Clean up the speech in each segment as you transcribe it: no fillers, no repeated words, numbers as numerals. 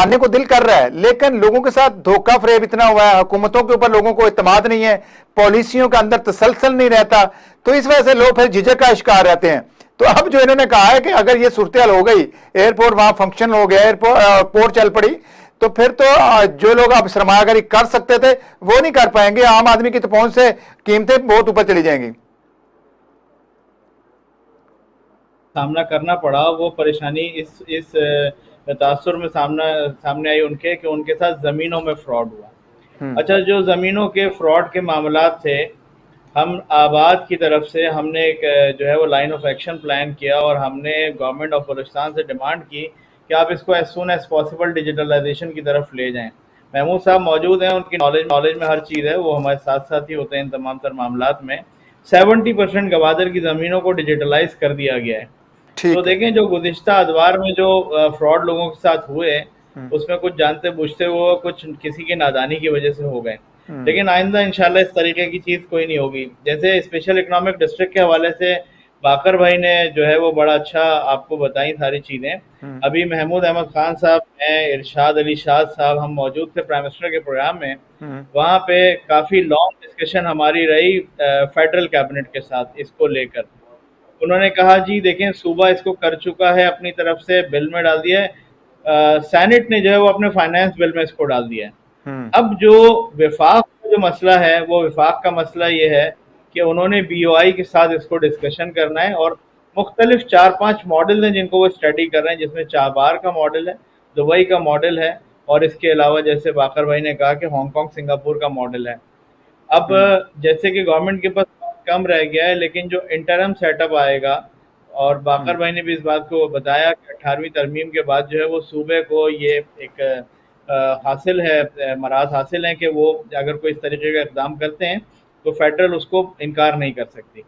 आने को दिल कर रहा है, लेकिन लोगों के साथ धोखा फरेब इतना हुआ है, हुकूमतों के ऊपर लोगों को इत्मीनान नहीं है, पॉलिसियों के अंदर तसलसल नहीं रहता, तो इस वजह से लोग फिर झिझक का शिकार रहते हैं। तो अब जो इन्होंने कहा है कि अगर ये सूरत हाल हो गई, एयरपोर्ट वहां फंक्शन हो गया, एयरपोर्ट चल पड़ी, तो फिर तो जो लोग अब सरमायाकारी कर सकते थे वो नहीं कर पाएंगे, आम आदमी की तो पहुंच से कीमतें बहुत ऊपर चली जाएंगी। सामना करना पड़ा, वो परेशानी इस तासुर में सामने आई उनके कि उनके साथ ज़मीनों में फ्रॉड हुआ। अच्छा, जो ज़मीनों के फ्रॉड के मामलात थे, हम आबाद की तरफ से हमने एक जो है वो लाइन ऑफ एक्शन प्लान किया और हमने गवर्नमेंट ऑफ बलूचिस्तान से डिमांड की कि आप इसको as soon as possible digitalization की तरफ ले जाएं। महमूद साहब मौजूद हैं, उनकी नॉलेज में हर चीज़ है, वो हमारे साथ साथ ही होते हैं इन तमाम तर मामलात में। 70% गवादर की ज़मीनों को डिजिटलाइज कर दिया गया है। तो देखें, जो गुज़िश्ता अदवार में जो फ्रॉड लोगों के साथ हुए, उसमें कुछ जानते बूझते हुए, कुछ किसी की नादानी की वजह से हो गए, लेकिन आइंदा इंशाल्लाह इस तरीके की चीज़ कोई नहीं होगी। जैसे स्पेशल इकोनॉमिक डिस्ट्रिक्ट के हवाले से बाकर भाई ने जो है वो बड़ा अच्छा आपको बताई सारी चीज़ें। अभी महमूद अहमद खान साहब, मैं, इरशाद अली शाद साहब, हम मौजूद थे प्राइम मिनिस्टर के प्रोग्राम में। वहाँ पे काफ़ी लॉन्ग डिस्कशन हमारी रही फेडरल कैबिनेट के साथ इसको लेकर। उन्होंने कहा जी देखें, सूबा इसको कर चुका है, अपनी तरफ से बिल में डाल दिया है, सेनेट ने जो है वो अपने फाइनेंस बिल में इसको डाल दिया है। अब जो विफाक का जो मसला है, वो विफाक का मसला ये है कि उन्होंने BOI के साथ इसको डिस्कशन करना है और मुख्तलिफ 4-5 मॉडल हैं जिनको वो स्टडी कर रहे हैं, जिसमें चाबार का मॉडल है, दुबई का मॉडल है, और इसके अलावा जैसे बाकर भाई ने कहा कि हांगकॉन्ग सिंगापुर का मॉडल है। अब जैसे कि गवर्नमेंट के पास कम रह गया है, लेकिन जो इंटरम सेटअप आएगा, और बाकर भाई ने भी इस बात को बताया कि 18वीं तरमीम के बाद जो है वो सूबे को ये एक हासिल है, मराज हासिल है कि वो अगर कोई इस तरीके का इक़दाम करते हैं तो फेडरल उसको इनकार नहीं कर सकती।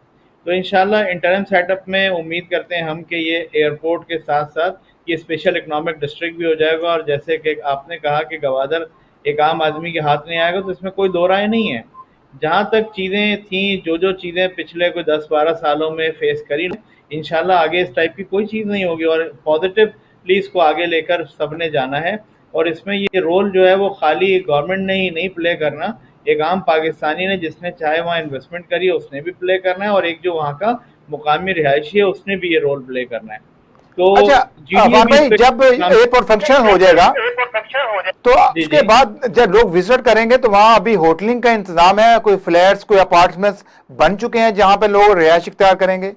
तो इंशाल्लाह इंटरम सेटअप में उम्मीद करते हैं हम कि ये एयरपोर्ट के साथ साथ ये स्पेशल इकोनॉमिक डिस्ट्रिक्ट भी हो जाएगा। और जैसे कि आपने कहा कि गवादर एक आम आदमी के हाथ नहीं आएगा, तो इसमें कोई दो राय नहीं है। जहाँ तक चीज़ें थी, जो चीज़ें पिछले कोई 10-12 सालों में फेस करी, इंशाल्लाह आगे इस टाइप की कोई चीज़ नहीं होगी और पॉजिटिवली इसको आगे लेकर सबने जाना है। और इसमें ये रोल जो है वो खाली गवर्नमेंट ने ही नहीं प्ले करना, एक आम पाकिस्तानी ने जिसने चाहे वहाँ इन्वेस्टमेंट करी है उसने भी प्ले करना है, और एक जो वहाँ का मुकामी रिहायशी है उसने भी ये रोल प्ले करना है। तो अच्छा भाई, जब एयरपोर्ट फंक्शन हो जाएगा तो उसके बाद जब लोग विजिट करेंगे तो वहां अभी होटलिंग का इंतजाम है, कोई फ्लैट्स, कोई अपार्टमेंट्स बन चुके हैं जहां पे लोग रिहायश इख्तियार करेंगे?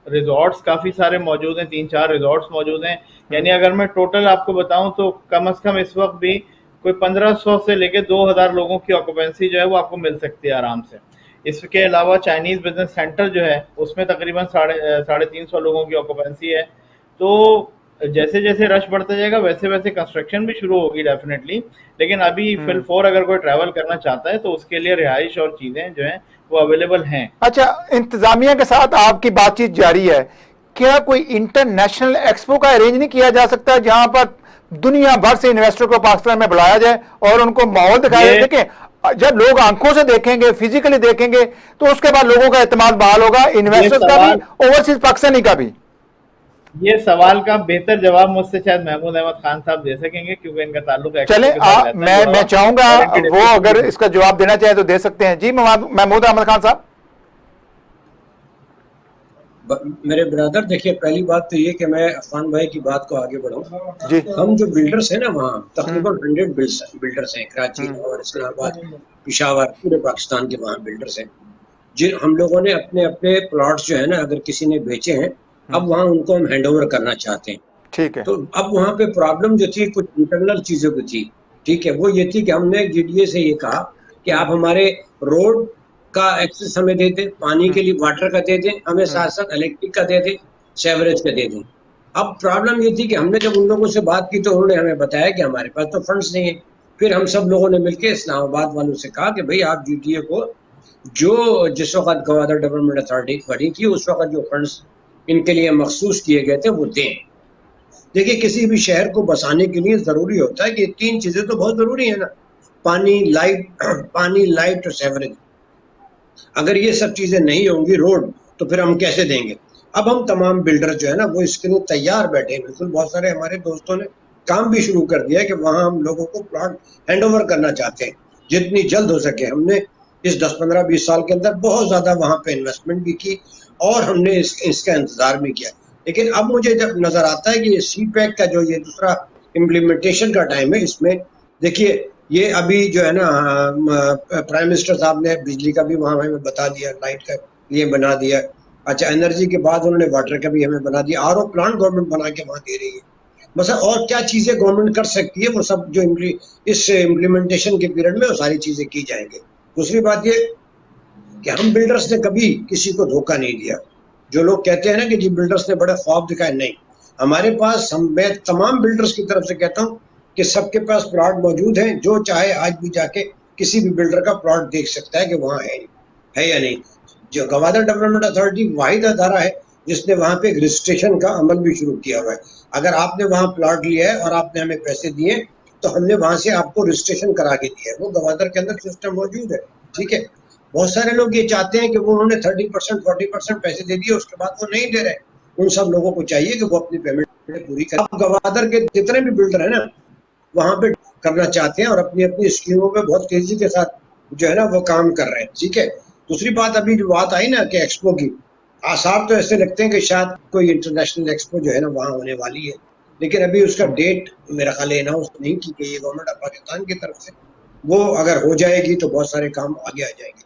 रिजॉर्ट्स काफ़ी सारे मौजूद हैं, 3-4 रिजॉर्ट्स मौजूद हैं। यानी अगर मैं टोटल आपको बताऊं तो कम से कम इस वक्त भी कोई 1500 से लेके 2000 लोगों की ऑक्यूपेंसी जो है वो आपको मिल सकती है आराम से। इसके अलावा चाइनीज़ बिजनेस सेंटर जो है उसमें तकरीबन 350 लोगों की ऑक्यूपेंसी है। तो जैसे जैसे रश बढ़ता जाएगा वैसे वैसे कंस्ट्रक्शन भी शुरू होगी डेफिनेटली, लेकिन अभी फिल 4 अगर कोई ट्रैवल करना चाहता है तो उसके लिए रिहाइश और चीज़ें जो हैं वो अवेलेबल हैं। अच्छा, इंतजामिया के साथ आपकी बातचीत जारी है, क्या कोई इंटरनेशनल एक्सपो का अरेंज नहीं किया जा सकता जहां पर दुनिया भर से इन्वेस्टर को पाकिस्तान में बुलाया जाए और उनको माहौल दिखाया जाए? देखें, जब लोग आंखों से देखेंगे, फिजिकली देखेंगे, तो उसके बाद लोगों का एतमाद बहाल होगा, इन्वेस्टर्स का भी, ओवरसीज पाकिस्तानी का भी। ये सवाल का बेहतर जवाब मुझसे शायद महमूद अहमद खान साहब दे सकेंगे, क्योंकि इनका ताल्लुक चले मैं चाहूंगा वो अगर इसका जवाब देना चाहे तो दे सकते हैं। जी महमूद अहमद खान साहब। मेरे ब्रदर, देखिए पहली बात तो ये कि मैं अफान भाई की बात को आगे बढ़ाऊं जी। हम जो बिल्डर्स हैं ना, वहाँ तकरीबन 100 बिल्डर्स हैं, कराची और इस्लामाबाद, पेशावर, पूरे पाकिस्तान के वहाँ बिल्डर्स हैं। जिन हम लोगों ने अपने अपने प्लॉट्स जो है ना, अगर किसी ने बेचे हैं, अब वहाँ उनको हम हैंड ओवर करना चाहते हैं। ठीक है। तो अब वहाँ पे प्रॉब्लम जो थी कुछ इंटरनल चीजों की थी, ठीक है, वो ये थी कि हमने GDA से ये कहा कि आप हमारे रोड का एक्सेस हमें दे दें, पानी के लिए वाटर का दे दें, हमें साथ साथ इलेक्ट्रिक का दे दें, सेवरेज का दे दें। अब प्रॉब्लम ये थी कि हमने जब उन लोगों से बात की तो उन्होंने हमें बताया कि हमारे पास तो फंड्स नहीं है। फिर हम सब लोगों ने मिलकर इस्लामाबाद वालों से कहा कि भाई आप GDA को जो जिस वक्त गवादर डेवलपमेंट अथॉरिटी बनी थी उस वक्त जो फंड्स इनके लिए मखसूस किए गए थे वो दें। देखिए, किसी भी शहर को बसाने के लिए जरूरी होता है कि 3 चीजें तो बहुत जरूरी है ना, पानी, लाइट और सेवरेज। अगर ये सब चीजें नहीं होंगी, रोड, तो फिर हम कैसे देंगे? अब हम तमाम बिल्डर जो है ना वो इसके लिए तैयार बैठे हैं। बिल्कुल बहुत सारे हमारे दोस्तों ने काम भी शुरू कर दिया है कि वहां हम लोगों को प्लॉट हैंड ओवर करना चाहते हैं जितनी जल्द हो सके। हमने इस 10-15-20 साल के अंदर बहुत ज्यादा वहां पे इन्वेस्टमेंट भी की और हमने इसका इंतजार भी किया। लेकिन अब मुझे जब नजर आता है कि ये CPEC का जो ये दूसरा इम्प्लीमेंटेशन का टाइम है, इसमें देखिए ये अभी जो है ना प्राइम मिनिस्टर साहब ने बिजली का भी वहां हमें बता दिया, लाइट का ये बना दिया। अच्छा, एनर्जी के बाद उन्होंने वाटर का भी हमें बना दिया। RO प्लांट गवर्नमेंट बना के वहां दे रही है। बस और क्या चीजें गवर्नमेंट कर सकती है वो सब जो इस इम्प्लीमेंटेशन के पीरियड में वो सारी चीजें की जाएंगी। दूसरी बात ये कि हम बिल्डर्स ने कभी किसी को धोखा नहीं दिया। जो लोग कहते हैं ना कि जी बिल्डर्स ने बड़े ख्वाब दिखाए, नहीं, हमारे पास मैं तमाम बिल्डर्स की तरफ से कहता हूँ कि सबके पास प्लॉट मौजूद हैं। जो चाहे आज भी जाके किसी भी बिल्डर का प्लॉट देख सकता है कि वहाँ है या नहीं। जो गवादर डेवलपमेंट अथॉरिटी वाहिद अदारा है जिसने वहां पे रजिस्ट्रेशन का अमल भी शुरू किया हुआ है। अगर आपने वहां प्लॉट लिया है और आपने हमें पैसे दिए तो हमने वहां से आपको रजिस्ट्रेशन करा के दिया है। वो गवादर के अंदर सिस्टम मौजूद है, ठीक है। बहुत सारे लोग ये चाहते हैं कि वो उन्होंने 30% 40% पैसे दे दिए, उसके बाद वो नहीं दे रहे। उन सब लोगों को चाहिए कि वो अपनी पेमेंट पूरी करें। अब गवादर के जितने भी बिल्डर है ना वहां पे करना चाहते हैं और अपनी अपनी स्कीमों में बहुत तेजी के साथ जो है ना वो काम कर रहे हैं, ठीक है। दूसरी बात, अभी जो बात आई ना कि एक्सपो की, आसार तो ऐसे लगते हैं कि शायद कोई इंटरनेशनल एक्सपो जो है ना वहां होने वाली है, लेकिन अभी उसका डेट मेरा ख्याल अनाउंस नहीं की गई है गवर्नमेंट ऑफ पाकिस्तान की तरफ से। वो अगर हो जाएगी तो बहुत सारे काम आगे आ जाएंगे।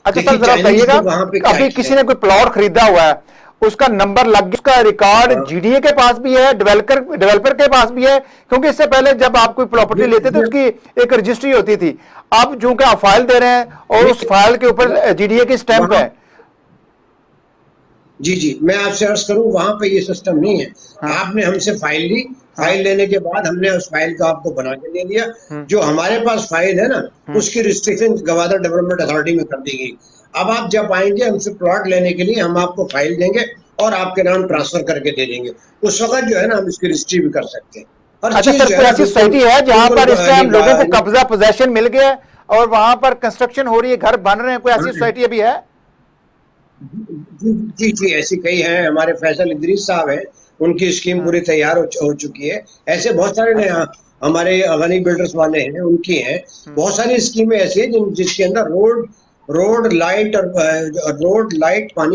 अच्छा सर, जरा बताइएगा, अभी किसी ने कोई प्लॉट खरीदा हुआ है, उसका नंबर लग गया, उसका रिकॉर्ड GDA के पास भी है, डेवलपर के पास भी है, क्योंकि इससे पहले जब आप कोई प्रॉपर्टी लेते थे उसकी एक रजिस्ट्री होती थी। अब जो कि आप फाइल दे रहे हैं और उस फाइल के ऊपर GDA की स्टैंप है। जी, मैं आपसे अर्ज करूं, वहां पे ये सिस्टम नहीं है। हाँ। आपने हमसे फाइल ली, फाइल लेने के बाद हमने उस फाइल को आपको बना के दे दिया। जो हमारे पास फाइल है ना उसकी रजिस्ट्रेशन गवादर डेवलपमेंट अथॉरिटी में कर दी गई। अब आप जब आएंगे हमसे प्लॉट लेने के लिए, हम आपको फाइल देंगे और आपके नाम ट्रांसफर करके दे देंगे। उस वक्त जो है ना हम इसकी रजिस्ट्री भी कर सकते हैं। अच्छा सर, कोई ऐसी सोसाइटी है जहां पर इस टाइम लोगों को कब्जा पोजेशन मिल गया और वहां पर कंस्ट्रक्शन हो रही है, घर बन रहे हैं, कोई ऐसी सोसाइटी अभी है? जी, ऐसी कई हैं। हमारे फैसल इदरीस साहब हैं, उनकी स्कीम पूरी तैयार हो चुकी है। ऐसे बहुत सारे हमारे गनी बिल्डर्स वाले हैं, उनकी हैं। बहुत सारी स्कीमें ऐसी हैं जिसके अंदर रोड लाइट और रोड लाइट पानी